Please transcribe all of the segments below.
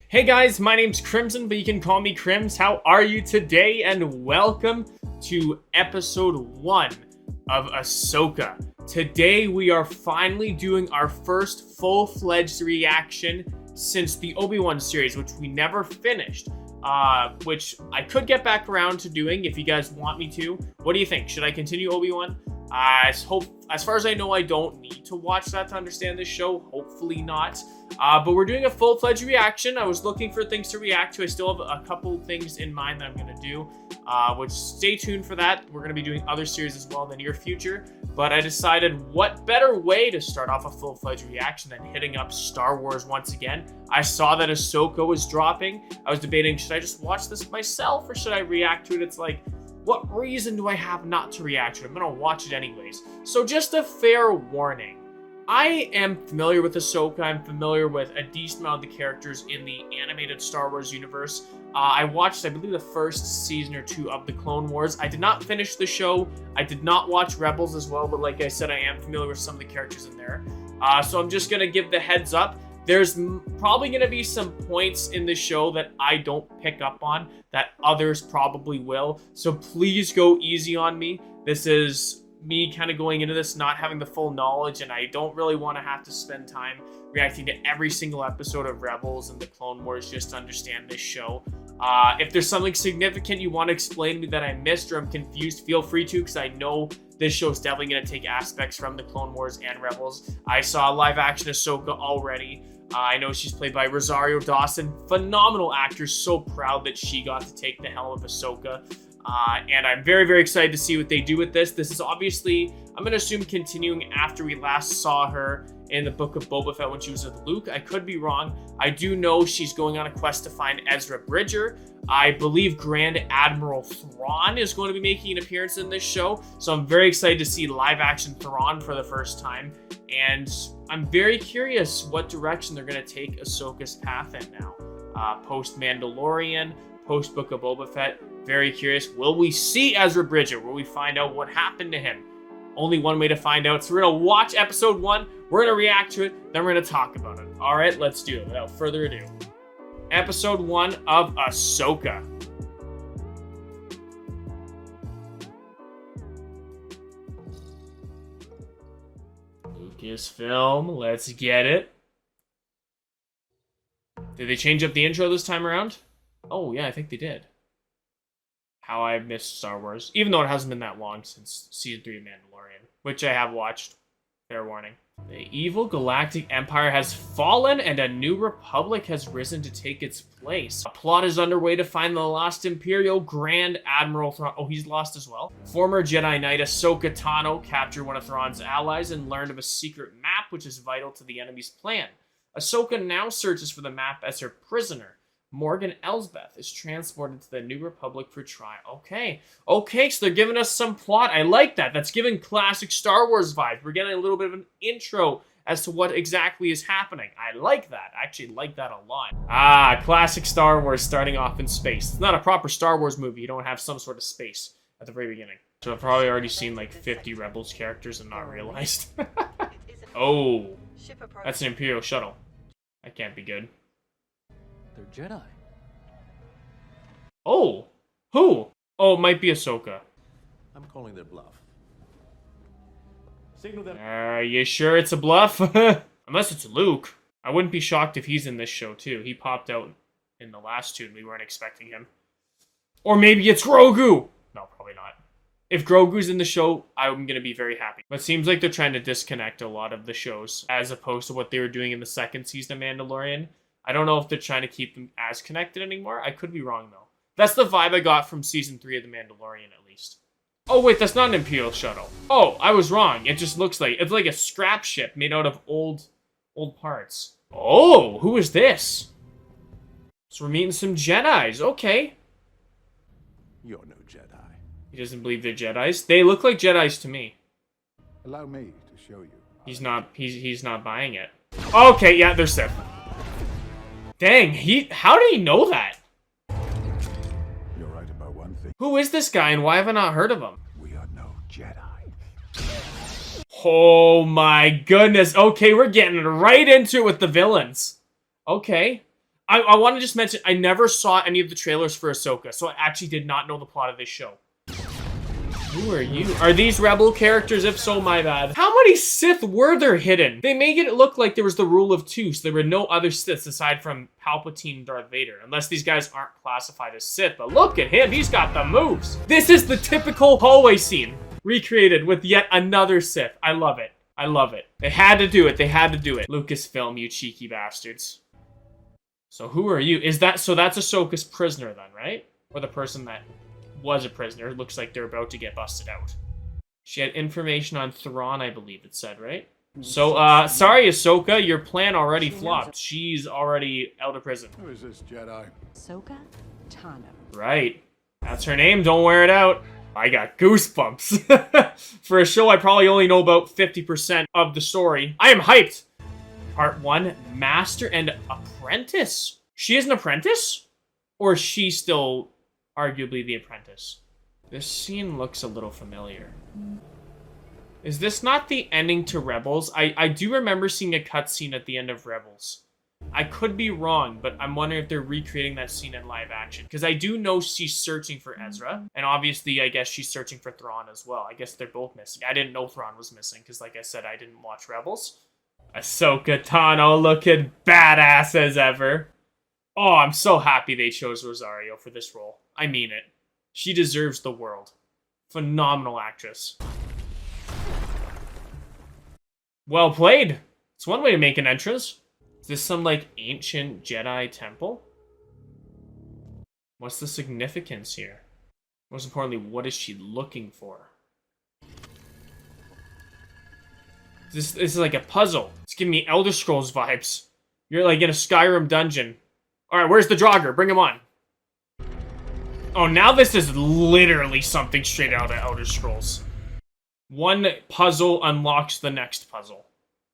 Hey guys, my name's Crimson, but you can call me Crimz. How are you today? And welcome to episode 1 of Ahsoka. Today we are finally doing our first full-fledged reaction since the Obi-Wan series, which we never finished. Which I could get back around to doing if you guys want me to. What do you think? Should I continue Obi-Wan? As far as I know, I don't need to watch that to understand this show. Hopefully not. But we're doing a full-fledged reaction. I was looking for things to react to. I still have a couple things in mind that I'm going to do. Which, stay tuned for that. We're going to be doing other series as well in the near future. But I decided what better way to start off a full-fledged reaction than hitting up Star Wars once again. I saw that Ahsoka was dropping. I was debating, should I just watch this myself or should I react to it? It's like, what reason do I have not to react to it? I'm going to watch it anyways. So just a fair warning. I am familiar with Ahsoka. I'm familiar with a decent amount of the characters in the animated Star Wars universe. I watched, I believe, the first season or 2 of the Clone Wars. I did not finish the show. I did not watch Rebels as well, but like I said, I am familiar with some of the characters in there. So I'm just going to give the heads up. There's probably going to be some points in the show that I don't pick up on that others probably will. So please go easy on me. This is me kind of going into this not having the full knowledge, and I don't really want to have to spend time reacting to every single episode of Rebels and the Clone Wars just to understand this show. If there's something significant you want to explain to me that I missed or I'm confused, feel free to, because I know this show is definitely going to take aspects from the Clone Wars and Rebels. I saw live action Ahsoka already. I know she's played by Rosario Dawson. Phenomenal actor. So proud that she got to take the helm of Ahsoka. And I'm very, very excited to see what they do with this. This is obviously, I'm going to assume, continuing after we last saw her in the Book of Boba Fett when she was with Luke. I could be wrong. I do know she's going on a quest to find Ezra Bridger. I believe Grand Admiral Thrawn is going to be making an appearance in this show. So I'm very excited to see live-action Thrawn for the first time. And I'm very curious what direction they're going to take Ahsoka's path in now. Post-Mandalorian, post-Book of Boba Fett. Very curious. Will we see Ezra Bridger? Will we find out what happened to him? Only one way to find out. So we're going to watch episode 1. We're going to react to it. Then we're going to talk about it. All right, let's do it. Without further ado. Episode 1 of Ahsoka. Lucasfilm. Let's get it. Did they change up the intro this time around? Oh, yeah, I think they did. How I missed Star Wars. Even though it hasn't been that long since Season 3 of Mandalorian. Which I have watched. Fair warning. The evil galactic empire has fallen and a new republic has risen to take its place. A plot is underway to find the lost Imperial Grand Admiral Thrawn. Oh, he's lost as well. Former Jedi Knight Ahsoka Tano captured one of Thrawn's allies and learned of a secret map which is vital to the enemy's plan. Ahsoka now searches for the map as her prisoner. Morgan Elsbeth is transported to the New Republic for trial. Okay, so they're giving us some plot. I like that. That's giving classic Star Wars vibes. We're getting a little bit of an intro as to what exactly is happening. I like that. I actually like that a lot. Classic Star Wars starting off in space. It's not a proper Star Wars movie. You don't have some sort of space at the very beginning. So I've probably already seen like 50 Rebels characters and not realized. Oh, that's an Imperial shuttle. That can't be good. They're Jedi. Oh, who? Oh, it might be Ahsoka. I'm calling their bluff. Signal them. Are you sure it's a bluff? Unless it's Luke. I wouldn't be shocked if he's in this show too. He popped out in the last two and we weren't expecting him. Or maybe it's Grogu. No, probably not. If Grogu's in the show, I'm going to be very happy. But it seems like they're trying to disconnect a lot of the shows as opposed to what they were doing in the second season of Mandalorian. I don't know if they're trying to keep them as connected anymore. I could be wrong, though. That's the vibe I got from Season 3 of The Mandalorian, at least. Oh, wait, that's not an Imperial shuttle. Oh, I was wrong. It just looks like... It's like a scrap ship made out of old parts. Oh, who is this? So we're meeting some Jedis. Okay. You're no Jedi. He doesn't believe they're Jedis. They look like Jedis to me. Allow me to show you. He's not buying it. Okay, yeah, they're Sith. Dang, how did he know that? You're right about one thing. Who is this guy and why have I not heard of him? We are no Jedi. Oh my goodness. Okay, we're getting right into it with the villains. Okay. I want to just mention, I never saw any of the trailers for Ahsoka, so I actually did not know the plot of this show. Who are you? Are these Rebel characters? If so, my bad. How many Sith were there hidden? They make it look like there was the rule of two, so there were no other Siths aside from Palpatine and Darth Vader, unless these guys aren't classified as Sith. But look at him, he's got the moves. This is the typical hallway scene, recreated with yet another Sith. I love it. I love it. They had to do it. They had to do it. Lucasfilm, you cheeky bastards. So who are you? So that's Ahsoka's prisoner then, right? Or the person that was a prisoner. Looks like they're about to get busted out. She had information on Thrawn, I believe it said, right? So, sorry, Ahsoka, your plan already flopped. She's already out of prison. Who is this Jedi? Ahsoka Tano. Right. That's her name. Don't wear it out. I got goosebumps. For a show I probably only know about 50% of the story. I am hyped. Part 1, Master and Apprentice. She is an apprentice? Or is she still arguably the apprentice? This scene looks a little familiar. Is this not the ending to Rebels? I do remember seeing a cutscene at the end of Rebels. I could be wrong, but I'm wondering if they're recreating that scene in live action. Because I do know she's searching for Ezra. And obviously, I guess she's searching for Thrawn as well. I guess they're both missing. I didn't know Thrawn was missing, because like I said, I didn't watch Rebels. Ahsoka Tano looking badass as ever. Oh, I'm so happy they chose Rosario for this role. I mean it. She deserves the world. Phenomenal actress. Well played. It's one way to make an entrance. Is this some, like, ancient Jedi temple? What's the significance here? Most importantly, what is she looking for? This is like a puzzle. It's giving me Elder Scrolls vibes. You're like in a Skyrim dungeon. Alright, where's the Draugr? Bring him on. Oh, now this is literally something straight out of Elder Scrolls. One puzzle unlocks the next puzzle.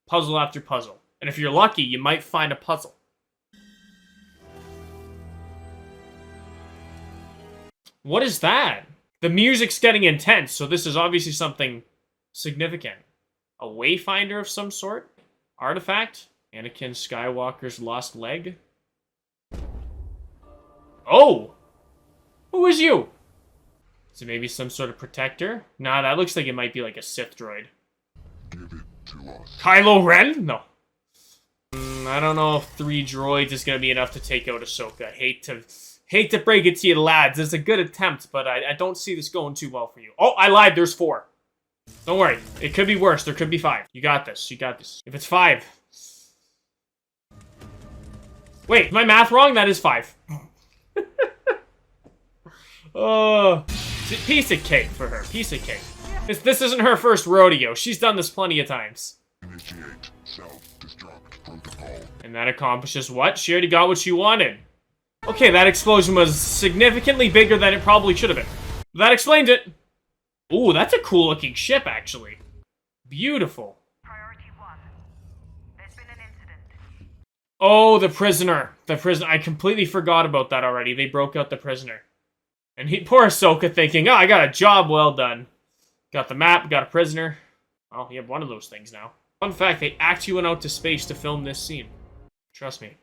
Puzzle after puzzle. And if you're lucky, you might find a puzzle. What is that? The music's getting intense, so this is obviously something significant. A wayfinder of some sort? Artifact? Anakin Skywalker's lost leg? Oh! Who is you? Is it maybe some sort of protector? Nah, that looks like it might be like a Sith droid. Give it to us. Kylo Ren? No. I don't know if 3 droids is going to be enough to take out Ahsoka. Hate to break it to you, lads. It's a good attempt, but I don't see this going too well for you. Oh, I lied. There's 4. Don't worry. It could be worse. There could be 5. You got this. You got this. If it's 5. Wait, is my math wrong? That is 5. Oh, piece of cake for her. Piece of cake. This isn't her first rodeo. She's done this plenty of times. Initiate self-destruct protocol. And that accomplishes what? She already got what she wanted. Okay, that explosion was significantly bigger than it probably should have been. That explains it. Ooh, that's a cool looking ship, actually. Beautiful. Priority 1. There's been an incident. Oh, the prisoner. The prisoner. I completely forgot about that already. They broke out the prisoner. And poor Ahsoka thinking, oh, I got a job well done. Got the map, got a prisoner. Well, you have one of those things now. Fun fact, they actually went out to space to film this scene. Trust me.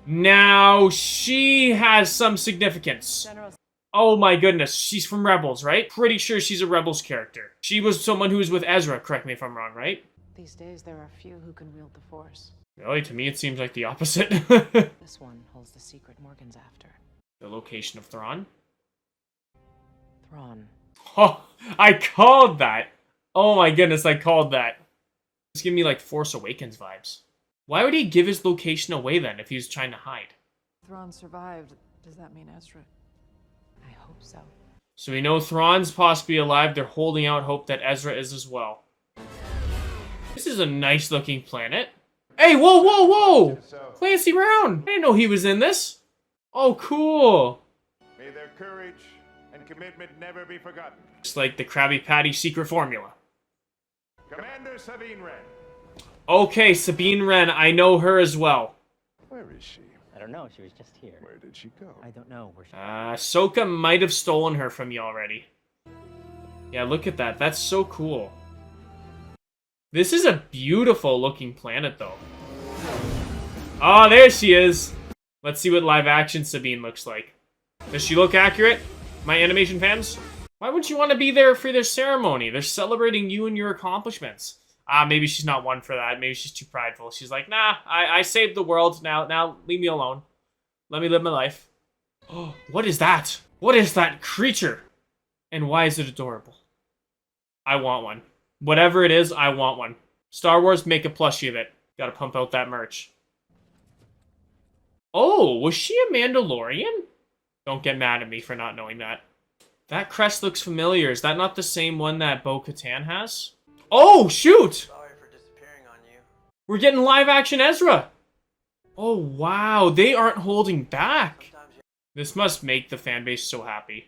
Now, she has some significance. General. Oh my goodness, she's from Rebels, right? Pretty sure she's a Rebels character. She was someone who was with Ezra, correct me if I'm wrong, right? These days, there are few who can wield the Force. Really, to me it seems like the opposite. This one holds the secret Morgan's after. The location of Thrawn? Thrawn. Oh, I called that! Oh my goodness, I called that. It's giving me like Force Awakens vibes. Why would he give his location away then if he was trying to hide? Thrawn survived. Does that mean Ezra? I hope so. So we know Thrawn's possibly alive. They're holding out hope that Ezra is as well. This is a nice looking planet. Hey, whoa, whoa, whoa! Clancy Brown! I didn't know he was in this. Oh, cool. May their courage and commitment never be forgotten. It's like the Krabby Patty secret formula. Commander Sabine Wren. Okay, Sabine Wren. I know her as well. Where is she? I don't know, she was just here. Where did she go? I don't know where she... Ahsoka might have stolen her from you already. Yeah, look at that. That's so cool. This is a beautiful looking planet, though. Oh, there she is. Let's see what live action Sabine looks like. Does she look accurate, my animation fans? Why wouldn't you want to be there for their ceremony? They're celebrating you and your accomplishments. Maybe she's not one for that. Maybe she's too prideful. She's like, nah, I saved the world. Now leave me alone. Let me live my life. Oh, what is that? What is that creature? And why is it adorable? I want one. Whatever it is, I want one. Star Wars, make a plushie of it. Gotta pump out that merch. Oh, was she a Mandalorian? Don't get mad at me for not knowing that. That crest looks familiar. Is that not the same one that Bo-Katan has? Oh, shoot! Sorry for disappearing on you. We're getting live action Ezra. Oh, wow. They aren't holding back. This must make the fan base so happy.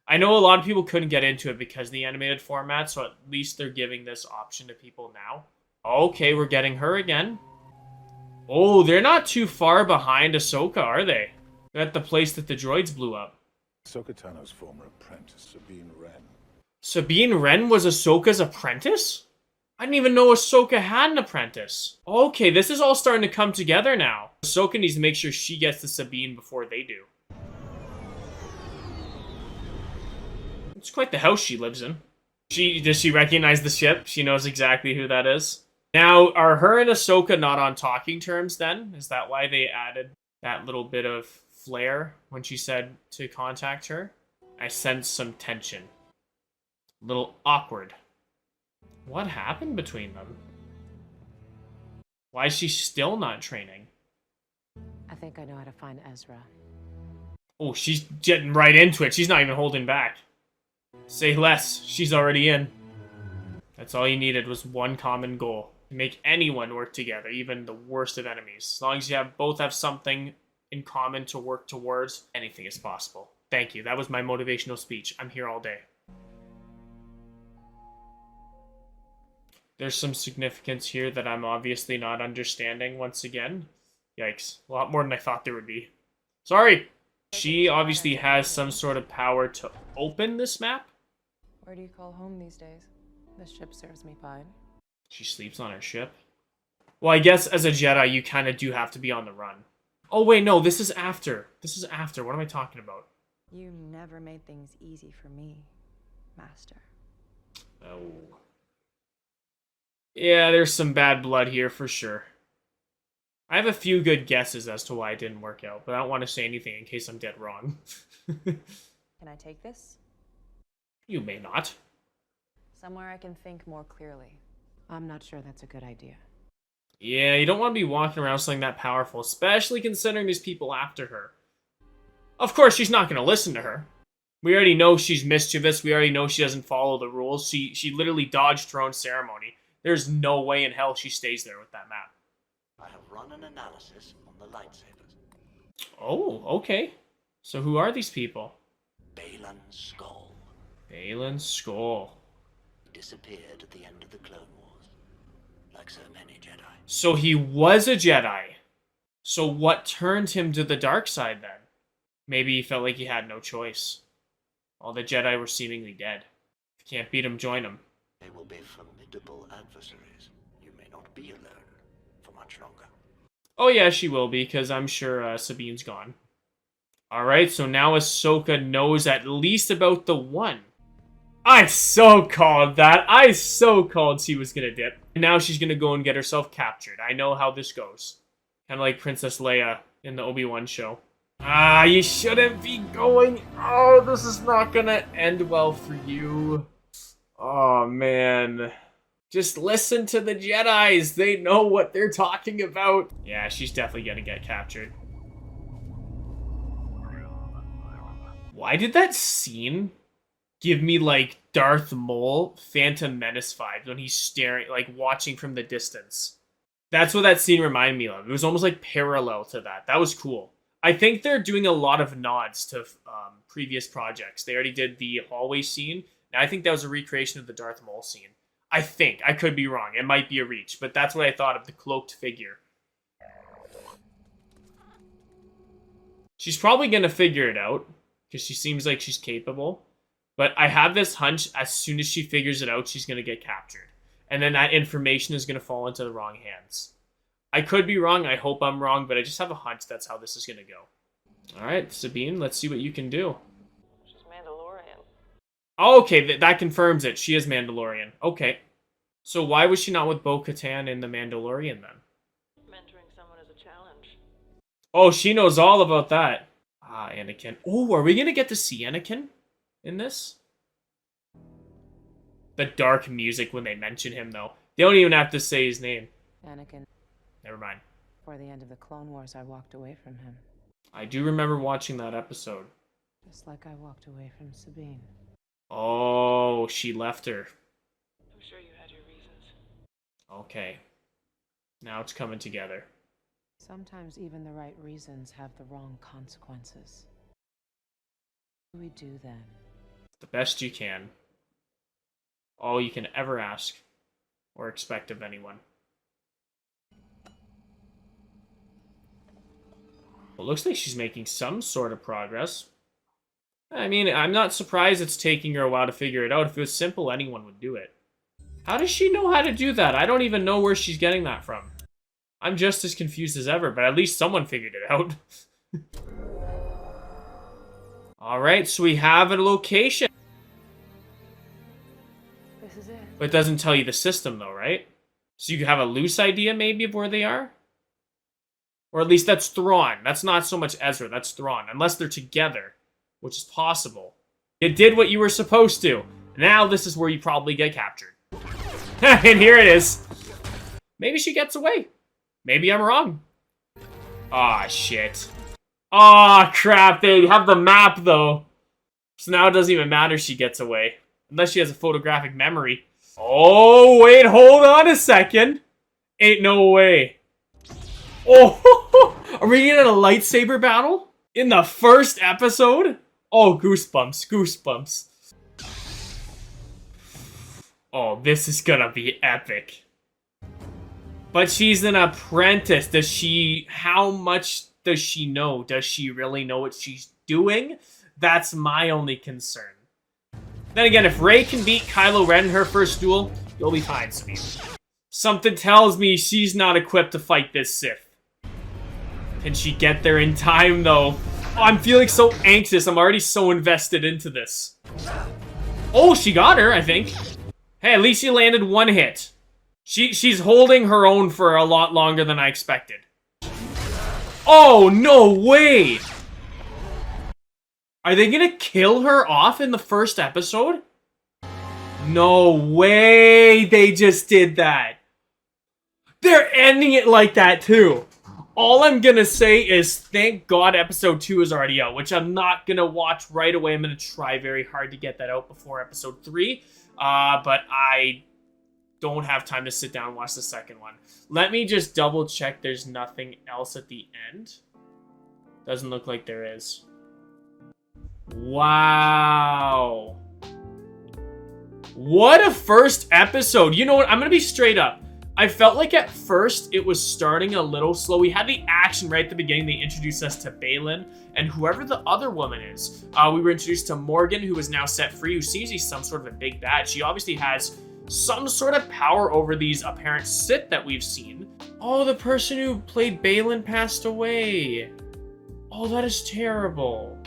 I know a lot of people couldn't get into it because of the animated format, so at least they're giving this option to people now. Okay, we're getting her again. Oh, they're not too far behind Ahsoka, are they? They're at the place that the droids blew up. Ahsoka Tano's former apprentice, Sabine Wren. Sabine Wren was Ahsoka's apprentice? I didn't even know Ahsoka had an apprentice. Okay, this is all starting to come together now. Ahsoka needs to make sure she gets to Sabine before they do. It's quite the house she lives in. Does she recognize the ship? She knows exactly who that is. Now, are her and Ahsoka not on talking terms then? Is that why they added that little bit of flair when she said to contact her? I sense some tension. A little awkward. What happened between them? Why is she still not training? I think I know how to find Ezra. Oh, she's getting right into it. She's not even holding back. Say less. She's already in. That's all you needed was one common goal. To make anyone work together, even the worst of enemies. As long as you both have something in common to work towards, anything is possible. Thank you. That was my motivational speech. I'm here all day. There's some significance here that I'm obviously not understanding once again. Yikes. A lot more than I thought there would be. Sorry! She obviously has some sort of power to open this map. Where do you call home these days? The ship serves me fine. She sleeps on her ship. Well, I guess as a Jedi, you kind of do have to be on the run. Oh, wait, no, this is after. This is after. What am I talking about? You never made things easy for me, Master. Oh. Yeah, there's some bad blood here for sure. I have a few good guesses as to why it didn't work out, but I don't want to say anything in case I'm dead wrong. Can I take this? You may not. Somewhere I can think more clearly. I'm not sure that's a good idea. Yeah, you don't want to be walking around something that powerful, especially considering there's people after her. Of course, she's not going to listen to her. We already know she's mischievous. We already know she doesn't follow the rules. She literally dodged her own ceremony. There's no way in hell she stays there with that map. I have run an analysis on the lightsabers. Oh, okay. So who are these people? Baylan Skoll Baylan Skoll. disappeared at the end of the Clone Wars, like so many Jedi. So he was a Jedi. So what turned him to the dark side then? Maybe he felt like he had no choice. All the Jedi were seemingly dead. If you can't beat him, join him. They will be formidable adversaries. You may not be alone for much longer. Oh yeah, she will be, because I'm sure Sabine's gone. Alright, so now Ahsoka knows at least about the one. I so called that. I so called she was gonna dip. And now she's gonna go and get herself captured. I know how this goes. Kind of like Princess Leia in the Obi-Wan show. Ah, you shouldn't be going. Oh, this is not gonna end well for you. Oh, man. Just listen to the Jedis. They know what they're talking about. Yeah, she's definitely gonna get captured. Why did that scene give me, like, Darth Maul Phantom Menace vibes when he's staring, like, watching from the distance? That's what that scene reminded me of. It was almost, like, parallel to that. That was cool. I think they're doing a lot of nods to previous projects. They already did the hallway scene. And I think that was a recreation of the Darth Maul scene. I think. I could be wrong. It might be a reach. But that's what I thought of the cloaked figure. She's probably going to figure it out. Because she seems like she's capable. But I have this hunch as soon as she figures it out, she's going to get captured. And then that information is going to fall into the wrong hands. I could be wrong. I hope I'm wrong, but I just have a hunch that's how this is going to go. All right, Sabine, let's see what you can do. She's Mandalorian. Okay, that confirms it. She is Mandalorian. Okay. So why was she not with Bo-Katan in The Mandalorian then? Mentoring someone is a challenge. Oh, she knows all about that. Ah, Anakin. Oh, are we going to get to see Anakin in this? The dark music when they mention him, though. They don't even have to say his name. Anakin, Never mind. before the end of the Clone Wars, I walked away from him. I do remember watching that episode. Just like I walked away from Sabine. Oh, she left her. I'm sure you had your reasons. Okay. Now it's coming together. Sometimes even the right reasons have the wrong consequences. What do we do then? The best you can. All you can ever ask or expect of anyone. Well, looks like she's making some sort of progress. I mean, I'm not surprised it's taking her a while to figure it out. If it was simple, anyone would do it. How does she know how to do that? I don't even know where she's getting that from. I'm just as confused as ever, but at least someone figured it out. Alright, so we have a location. This is it. But it doesn't tell you the system, though, right? So you have a loose idea, maybe, of where they are? Or at least that's Thrawn. That's not so much Ezra, that's Thrawn. Unless they're together, which is possible. You did what you were supposed to. Now this is where you probably get captured. And here it is. Maybe she gets away. Maybe I'm wrong. Aw, shit. Aw, crap. They have the map, though. So now it doesn't even matter if she gets away. Unless she has a photographic memory. Oh, wait, hold on a second. Ain't no way. Oh, are we in a lightsaber battle? In the first episode? Oh, goosebumps, goosebumps. Oh, this is gonna be epic. But she's an apprentice. How much does she know? Does she really know what she's doing? That's my only concern. Then again, if Rey can beat Kylo Ren in her first duel, you'll be fine, Sabine. Something tells me she's not equipped to fight this Sith. Can she get there in time, though? Oh, I'm feeling so anxious. I'm already so invested into this. Oh, she got her, I think. Hey, at least she landed one hit. She's holding her own for a lot longer than I expected. Oh, no way! Are they gonna kill her off in the first episode? No way they just did that. They're ending it like that, too. All I'm gonna say is thank God episode 2 is already out, which I'm not gonna watch right away. I'm gonna try very hard to get that out before episode 3. But I don't have time to sit down and watch the second one. Let me just double check there's nothing else at the end. Doesn't look like there is. Wow. What a first episode. You know what? I'm gonna be straight up. I felt like at first it was starting a little slow. We had the action right at the beginning. They introduced us to Baylan and whoever the other woman is. We were introduced to Morgan, who is now set free, who seems to be some sort of a big bad. She obviously has some sort of power over these apparent Sith that we've seen. Oh, the person who played Baylan passed away. Oh, that is terrible.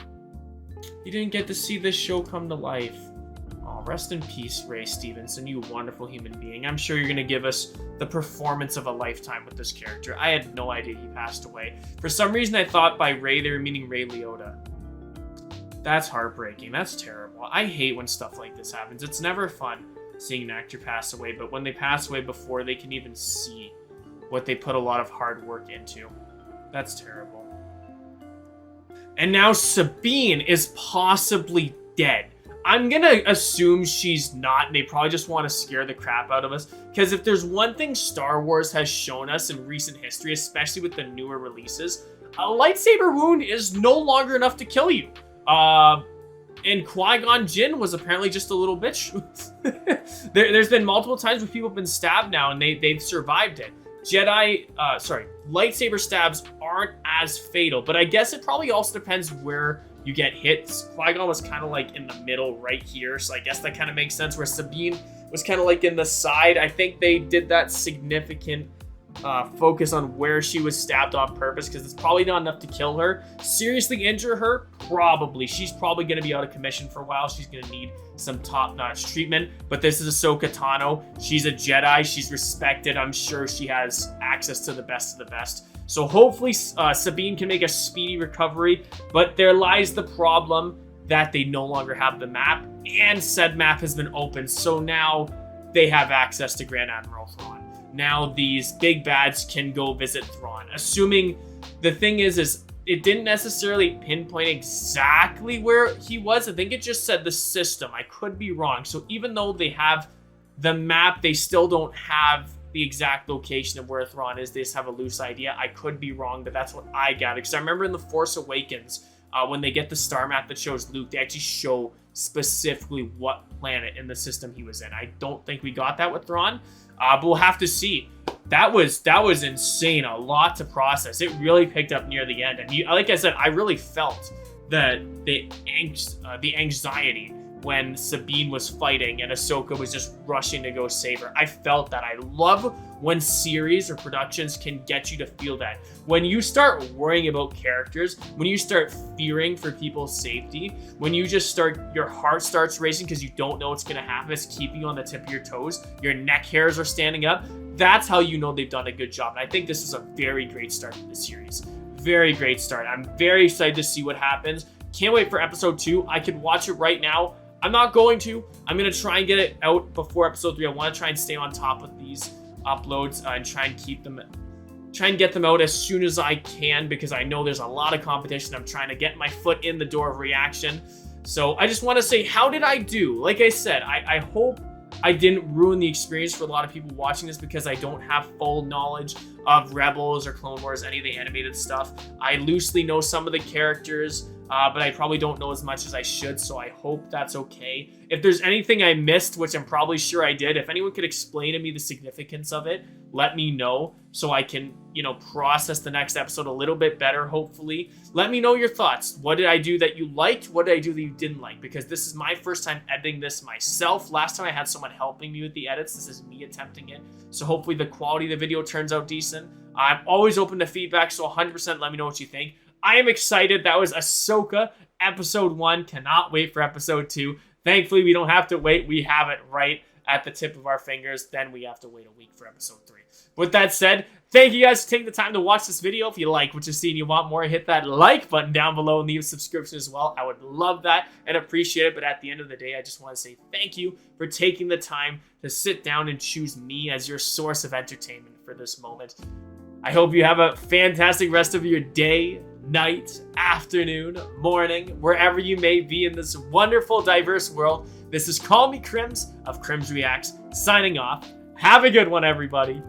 You didn't get to see this show come to life. Oh, rest in peace, Ray Stevenson, you wonderful human being. I'm sure you're going to give us the performance of a lifetime with this character. I had no idea he passed away. For some reason, I thought by Ray, they were meaning Ray Liotta. That's heartbreaking. That's terrible. I hate when stuff like this happens. It's never fun seeing an actor pass away, but when they pass away before they can even see what they put a lot of hard work into, that's terrible. And now Sabine is possibly dead. I'm gonna assume she's not. They probably just want to scare the crap out of us. Because if there's one thing Star Wars has shown us in recent history, especially with the newer releases, a lightsaber wound is no longer enough to kill you. And Qui-Gon Jinn was apparently just a little bitch. There's been multiple times where people have been stabbed now and they've survived it. Lightsaber stabs aren't as fatal, but I guess it probably also depends where you get hits. Qui-Gon was kind of like in the middle right here, so I guess that kind of makes sense, where Sabine was kind of like in the side. I think they did that significant focus on where she was stabbed on purpose, because it's probably not enough to kill her. Seriously injure her? Probably. She's probably going to be out of commission for a while. She's going to need some top-notch treatment. But this is Ahsoka Tano. She's a Jedi. She's respected. I'm sure she has access to the best of the best. So hopefully Sabine can make a speedy recovery. But there lies the problem that they no longer have the map. And said map has been opened. So now they have access to Grand Admiral Thrawn. Now these big bads can go visit Thrawn. Assuming the thing is it didn't necessarily pinpoint exactly where he was. I think it just said the system. I could be wrong. So even though they have the map, they still don't have the exact location of where Thrawn is. They just have a loose idea. I could be wrong, but that's what I gathered. Because I remember in The Force Awakens, when they get the star map that shows Luke, they actually show specifically what planet in the system he was in. I don't think we got that with Thrawn. But we'll have to see. That was insane. A lot to process. It really picked up near the end, and like I said, I really felt the anxiety when Sabine was fighting and Ahsoka was just rushing to go save her. I felt that. I love when series or productions can get you to feel that. When you start worrying about characters, when you start fearing for people's safety, when you just your heart starts racing because you don't know what's going to happen, it's keeping you on the tip of your toes, your neck hairs are standing up, that's how you know they've done a good job. And I think this is a very great start to the series. Very great start. I'm very excited to see what happens. Can't wait for episode 2. I could watch it right now. I'm not going to. I'm going to try and get it out before episode 3. I want to try and stay on top of these uploads and try and get them out as soon as I can, because I know there's a lot of competition. I'm trying to get my foot in the door of reaction. So I just want to say, how did I do? Like I said, I hope I didn't ruin the experience for a lot of people watching this, because I don't have full knowledge of Rebels or Clone Wars, any of the animated stuff. I loosely know some of the characters, but I probably don't know as much as I should, so I hope that's okay. If there's anything I missed, which I'm probably sure I did, if anyone could explain to me the significance of it, let me know so I can, process the next episode a little bit better, hopefully. Let me know your thoughts. What did I do that you liked? What did I do that you didn't like? Because this is my first time editing this myself. Last time I had someone helping me with the edits. This is me attempting it. So hopefully the quality of the video turns out decent. I'm always open to feedback, so 100% let me know what you think. I am excited. That was Ahsoka episode 1. Cannot wait for episode 2. Thankfully, we don't have to wait. We have it right at the tip of our fingers. Then we have to wait a week for episode 3. With that said, thank you guys for taking the time to watch this video. If you like what you see and you want more, hit that like button down below and leave a subscription as well. I would love that and appreciate it. But at the end of the day, I just want to say thank you for taking the time to sit down and choose me as your source of entertainment for this moment. I hope you have a fantastic rest of your day, night, afternoon, morning, wherever you may be in this wonderful, diverse world. This is Call Me Crimz of Crimz Reacts, signing off. Have a good one, everybody.